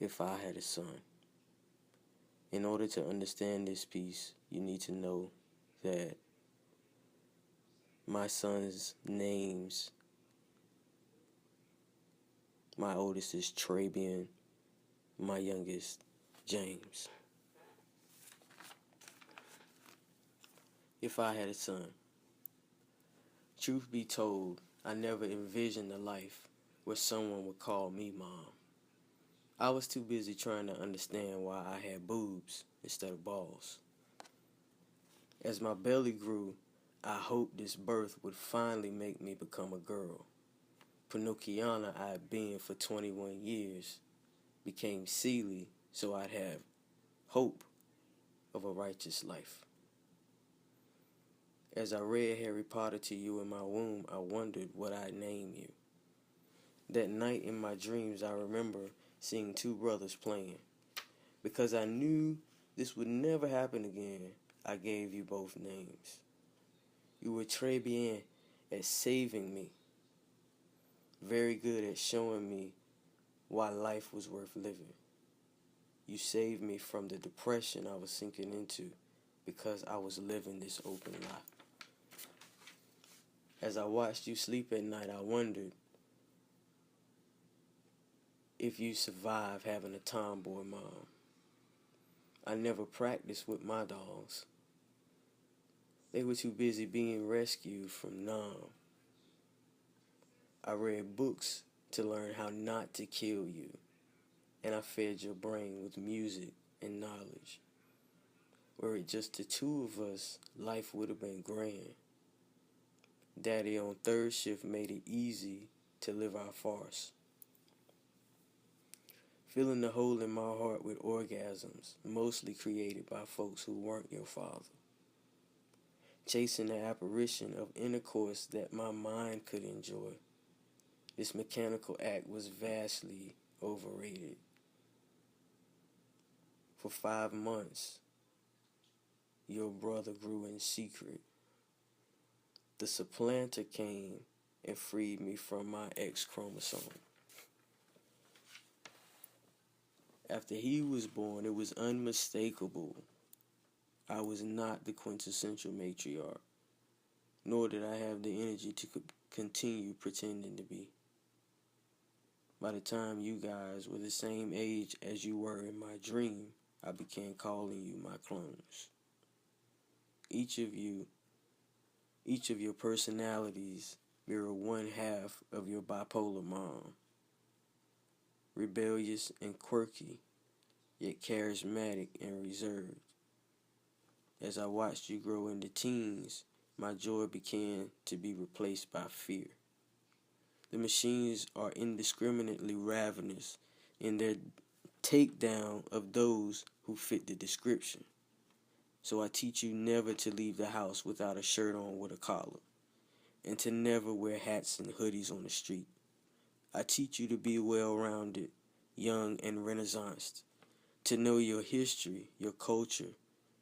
If I had a son. In order to understand this piece, you need to know that my son's names, my oldest is Trabian, my youngest, James. If I had a son. Truth be told, I never envisioned a life where someone would call me mom. I was too busy trying to understand why I had boobs instead of balls. As my belly grew, I hoped this birth would finally make me become a girl. Pinocchiana I had been for 21 years became Celie, so I'd have hope of a righteous life. As I read Harry Potter to you in my womb, I wondered what I'd name you. That night in my dreams, I remember seeing two brothers playing. Because I knew this would never happen again, I gave you both names. You were très bien at saving me. Very good at showing me why life was worth living. You saved me from the depression I was sinking into because I was living this open life. As I watched you sleep at night, I wondered if you survived having a tomboy mom. I never practiced with my dolls. They were too busy being rescued from Nam. I read books to learn how not to kill you, and I fed your brain with music and knowledge. Were it just the two of us, life would have been grand. Daddy on third shift made it easy to live our farce. Filling the hole in my heart with orgasms, mostly created by folks who weren't your father. Chasing the apparition of intercourse that my mind could enjoy. This mechanical act was vastly overrated. For 5 months, your brother grew in secret. The supplanter came and freed me from my X chromosome. After he was born, it was unmistakable. I was not the quintessential matriarch, nor did I have the energy to continue pretending to be. By the time you guys were the same age as you were in my dream, I began calling you my clones. Each of your personalities mirror one half of your bipolar mom. Rebellious and quirky, yet charismatic and reserved. As I watched you grow into teens, my joy began to be replaced by fear. The machines are indiscriminately ravenous in their takedown of those who fit the description. So I teach you never to leave the house without a shirt on with a collar, and to never wear hats and hoodies on the street. I teach you to be well-rounded, young and renaissanced, to know your history, your culture,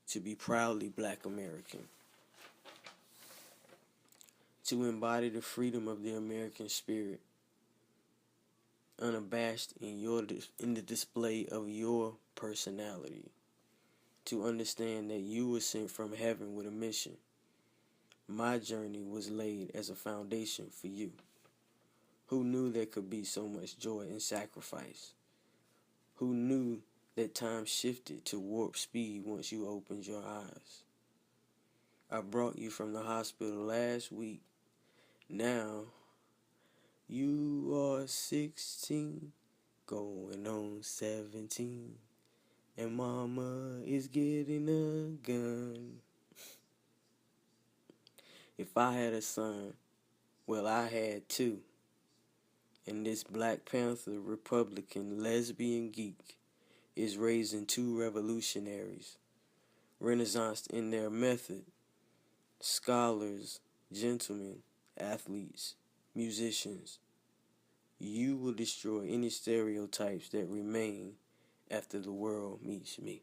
to be proudly Black American, to embody the freedom of the American spirit, unabashed in the display of your personality, to understand that you were sent from heaven with a mission. My journey was laid as a foundation for you. Who knew there could be so much joy in sacrifice? Who knew that time shifted to warp speed once you opened your eyes? I brought you from the hospital last week. Now, you are 16, going on 17, and mama is getting a gun. If I had a son, well, I had two. And this Black Panther, Republican, lesbian geek is raising two revolutionaries, renaissanced in their method, scholars, gentlemen, athletes, musicians. You will destroy any stereotypes that remain after the world meets me.